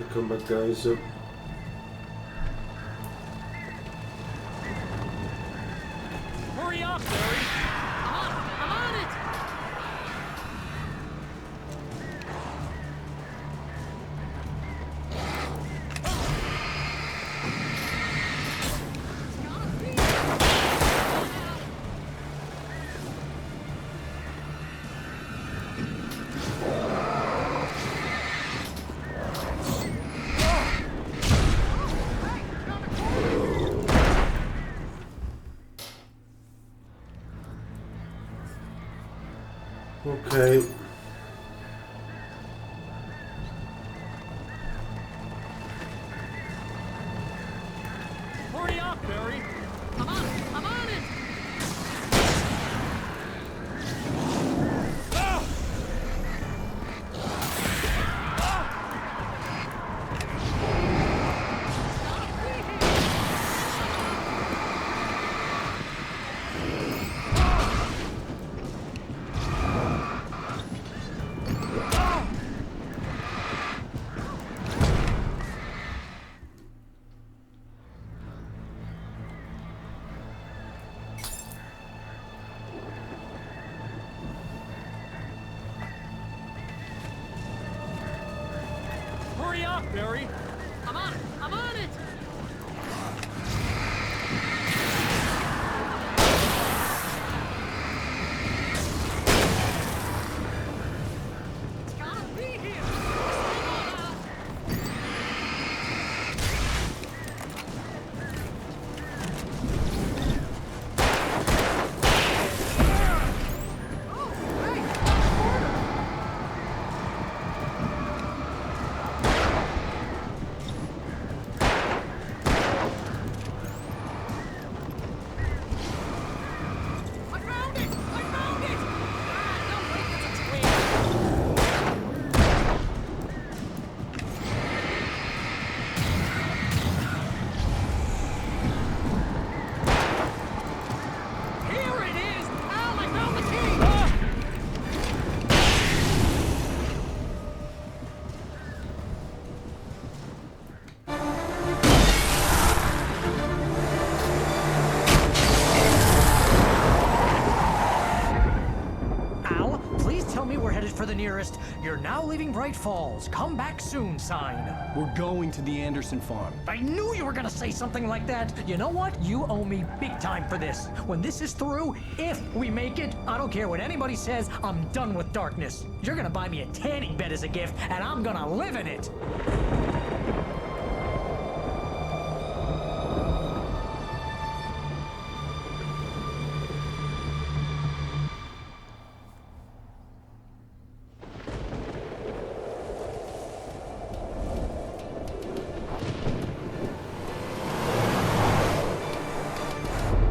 Come back, guys. Hurry up, Barry! I'm on it! Okay. Hurry up, Barry! I'm on it! Ah! Hurry up, Barry! I'm on it! It's gotta be here! I found it! Ah, no, wait, that's a twig! Here it is! Al, I found the key! Al, please tell me we're headed for the nearest "You're now leaving Bright Falls. Come back soon" sign. We're going to the Anderson farm. I knew you were gonna say something like that. You know what? You owe me big time for this. When this is through, if we make it, I don't care what anybody says, I'm done with darkness. You're gonna buy me a tanning bed as a gift, and I'm gonna live in it.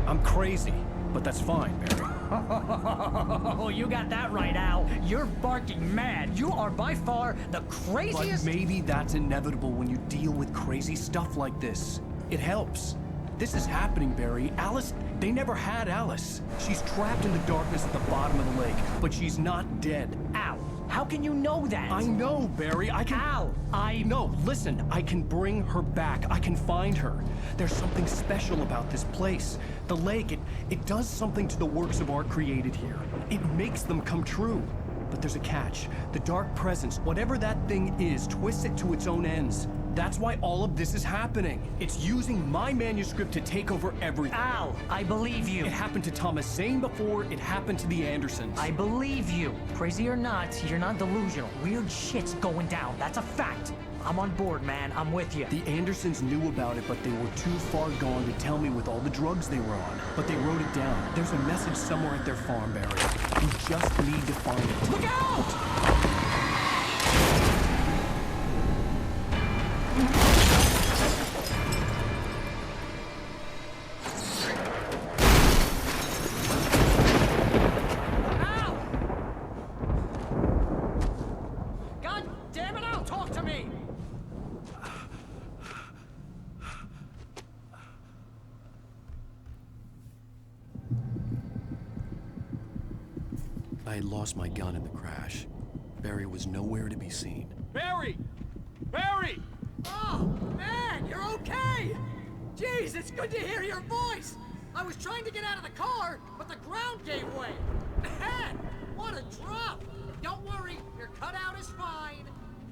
I'm crazy, but that's fine, Barry. Oh, you got that right, Al. You're barking mad. You are by far the But craziest. maybe that's inevitable when you deal with crazy stuff like this. It helps. This is happening, Barry. Alice, they never had Alice. She's trapped in the darkness at the bottom of the lake, but she's not dead. Al, how can you know that? I know, Barry. I can... Al, No, listen. I can bring her back. I can find her. There's something special about this place. The lake, it does something to the works of art created here. It makes them come true. But there's a catch. The dark presence, whatever that thing is, twists it to its own ends. That's why all of this is happening. It's using my manuscript to take over everything. Al, I believe you. It happened to Thomas Zane before, it happened to the Andersons. I believe you. Crazy or not, you're not delusional. Weird shit's going down. That's a fact. I'm on board, man. I'm with you. The Andersons knew about it, but they were too far gone to tell me with all the drugs they were on. But they wrote it down. There's a message somewhere at their farm, Barry. You just need to find it. Look out! Al! God damn it, Al, talk to me! I had lost my gun in the crash. Barry was nowhere to be seen. Barry! Barry! Oh, man, you're okay! Jeez, it's good to hear your voice! I was trying to get out of the car, but the ground gave way. Man, what a drop! Don't worry, your cutout is fine.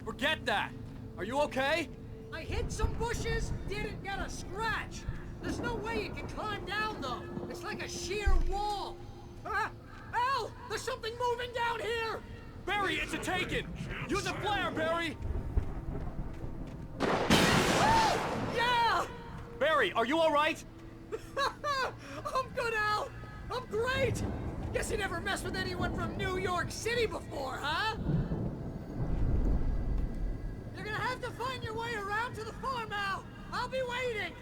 Forget that! Are you okay? I hit some bushes, didn't get a scratch. There's no way you can climb down, though. It's like a sheer wall. Ah! Al! There's something moving down here! Barry, it's a Taken! Use a flare, Barry! Yeah! Barry, are you alright? I'm good, Al! I'm great! Guess you never messed with anyone from New York City before, huh? You're gonna have to find your way around to the farm, Al! I'll be waiting!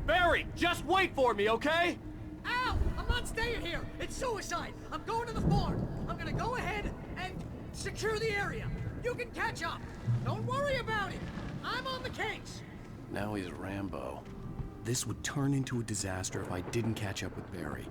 Barry, just wait for me, okay? Al! I'm not staying here! It's suicide! I'm going to the farm! I'm gonna go ahead and secure the area! You can catch up! Don't worry about it! I'm on the case! Now he's Rambo. This would turn into a disaster if I didn't catch up with Barry.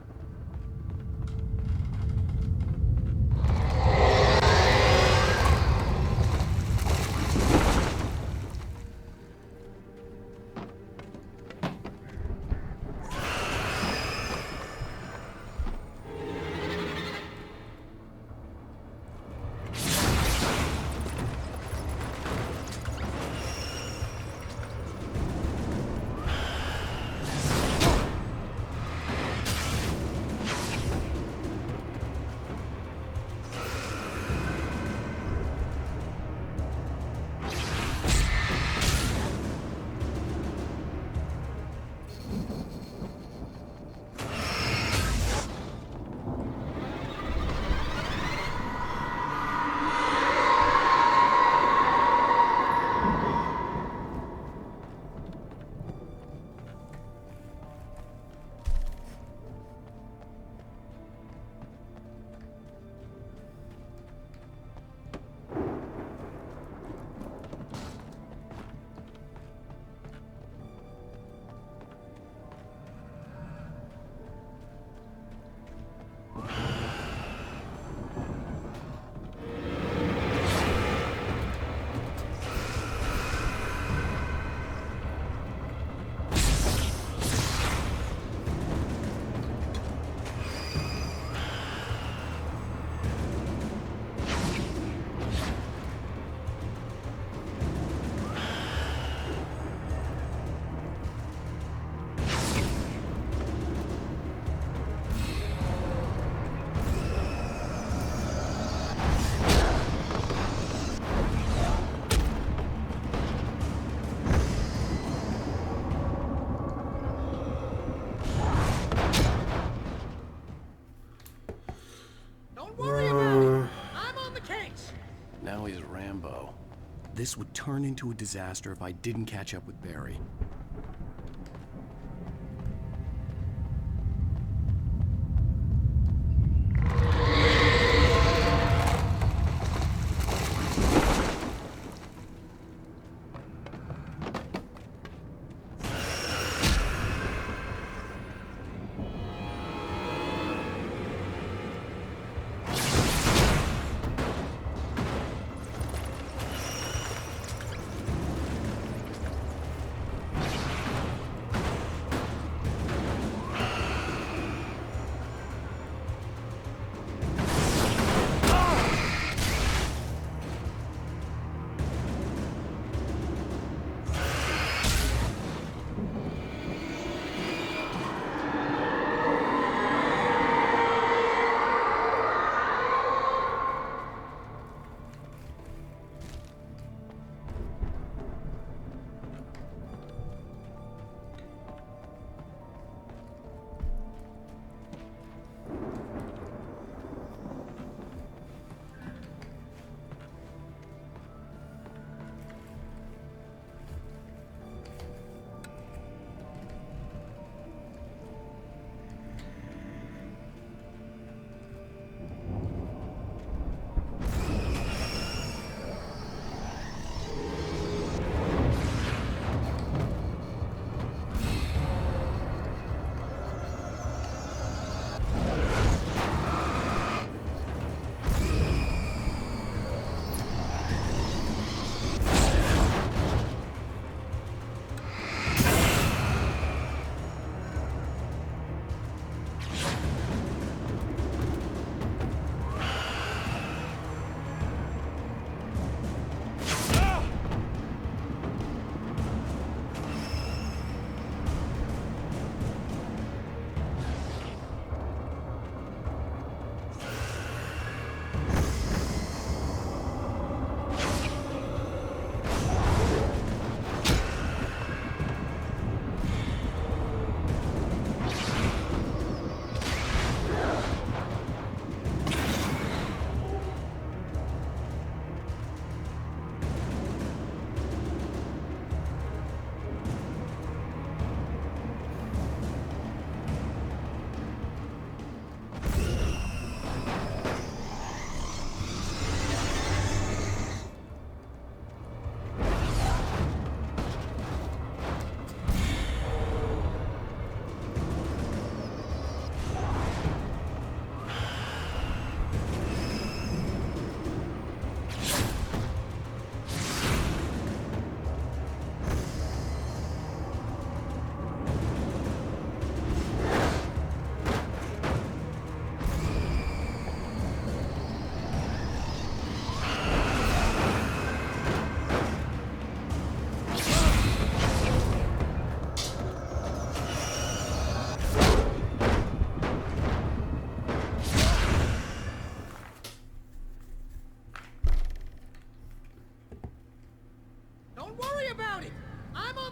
Don't worry about it! I'm on the case! Now he's Rambo. This would turn into a disaster if I didn't catch up with Barry.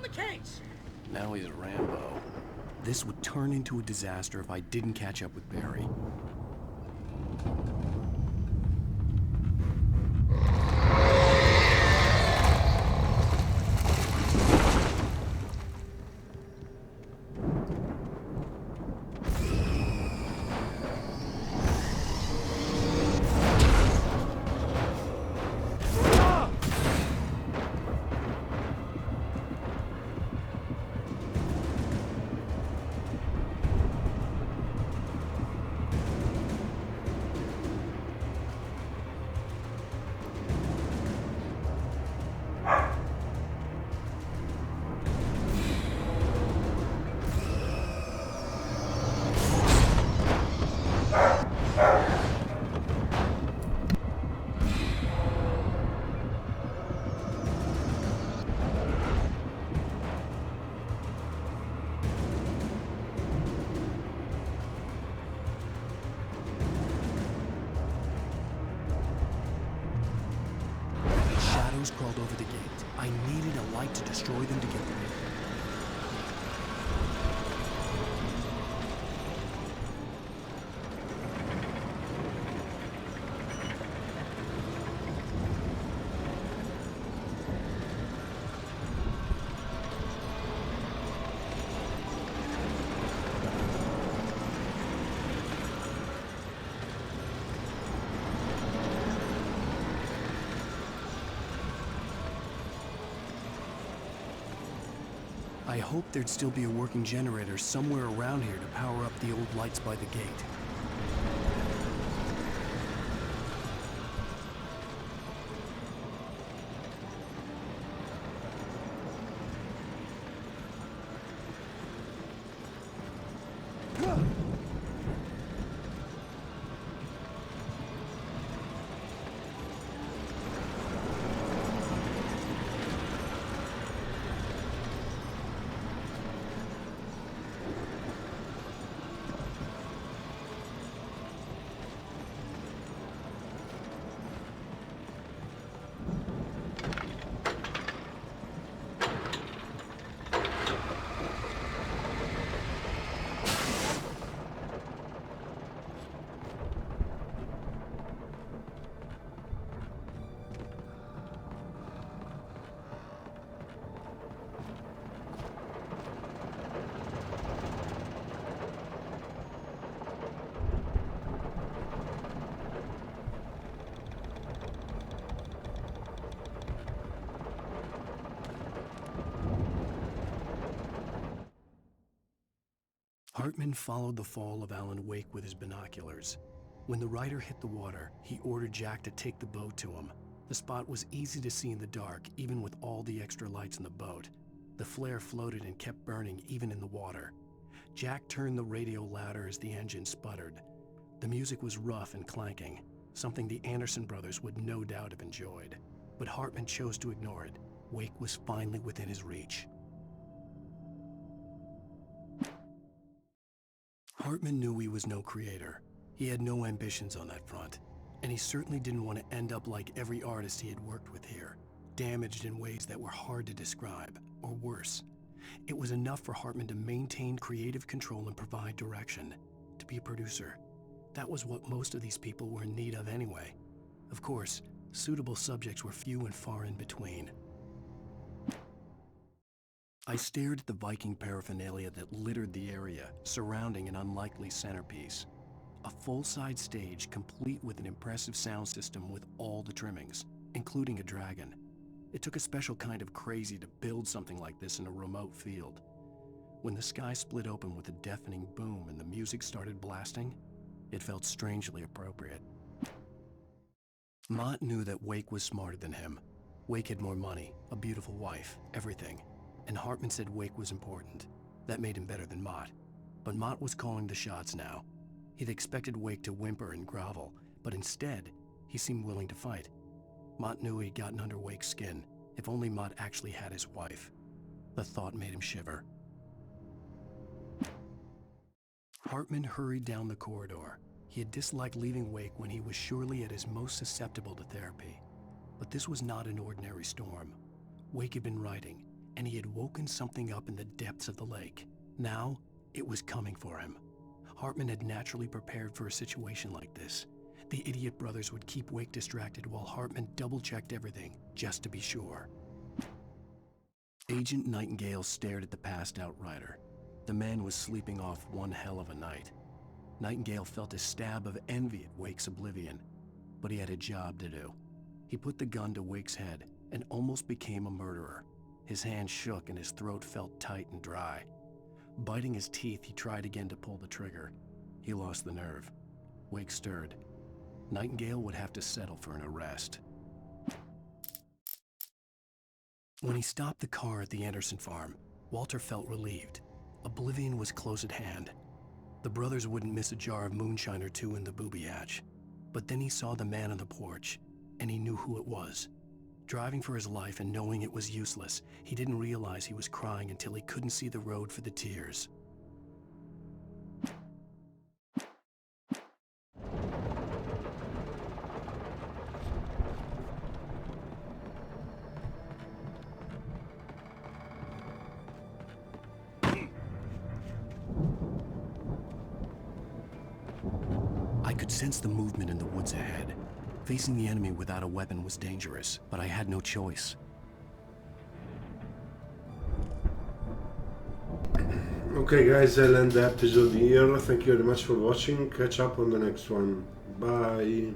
the case! Now he's Rambo. This would turn into a disaster if I didn't catch up with Barry. Crawled over the gate. I needed a light to destroy them to get them in. I hoped there'd still be a working generator somewhere around here to power up the old lights by the gate. Hartman followed the fall of Alan Wake with his binoculars. When the rider hit the water, he ordered Jack to take the boat to him. The spot was easy to see in the dark, even with all the extra lights in the boat. The flare floated and kept burning even in the water. Jack turned the radio louder as the engine sputtered. The music was rough and clanking, something the Anderson brothers would no doubt have enjoyed. But Hartman chose to ignore it. Wake was finally within his reach. Hartman knew he was no creator. He had no ambitions on that front, and he certainly didn't want to end up like every artist he had worked with here, damaged in ways that were hard to describe, or worse. It was enough for Hartman to maintain creative control and provide direction, to be a producer. That was what most of these people were in need of anyway. Of course, suitable subjects were few and far in between. I stared at the Viking paraphernalia that littered the area, surrounding an unlikely centerpiece. A full-size stage complete with an impressive sound system with all the trimmings, including a dragon. It took a special kind of crazy to build something like this in a remote field. When the sky split open with a deafening boom and the music started blasting, it felt strangely appropriate. Mott knew that Wake was smarter than him. Wake had more money, a beautiful wife, everything. And Hartman said Wake was important. That made him better than Mott. But Mott was calling the shots now. He'd expected Wake to whimper and grovel, but instead, he seemed willing to fight. Mott knew he'd gotten under Wake's skin. If only Mott actually had his wife. The thought made him shiver. Hartman hurried down the corridor. He had disliked leaving Wake when he was surely at his most susceptible to therapy. But this was not an ordinary storm. Wake had been writing, and he had woken something up in the depths of the lake. Now, it was coming for him. Hartman had naturally prepared for a situation like this. The idiot brothers would keep Wake distracted while Hartman double-checked everything, just to be sure. Agent Nightingale stared at the passed-out rider. The man was sleeping off one hell of a night. Nightingale felt a stab of envy at Wake's oblivion, but he had a job to do. He put the gun to Wake's head and almost became a murderer. His hand shook and his throat felt tight and dry. Biting his teeth, he tried again to pull the trigger. He lost the nerve. Wake stirred. Nightingale would have to settle for an arrest. When he stopped the car at the Anderson farm, Walter felt relieved. Oblivion was close at hand. The brothers wouldn't miss a jar of moonshine or two in the booby hatch. But then he saw the man on the porch, and he knew who it was. Driving for his life and knowing it was useless, he didn't realize he was crying until he couldn't see the road for the tears. I could sense the movement in the woods ahead. Facing the enemy without a weapon was dangerous, but I had no choice. Okay guys, I'll end the episode here. Thank you very much for watching. Catch up on the next one. Bye.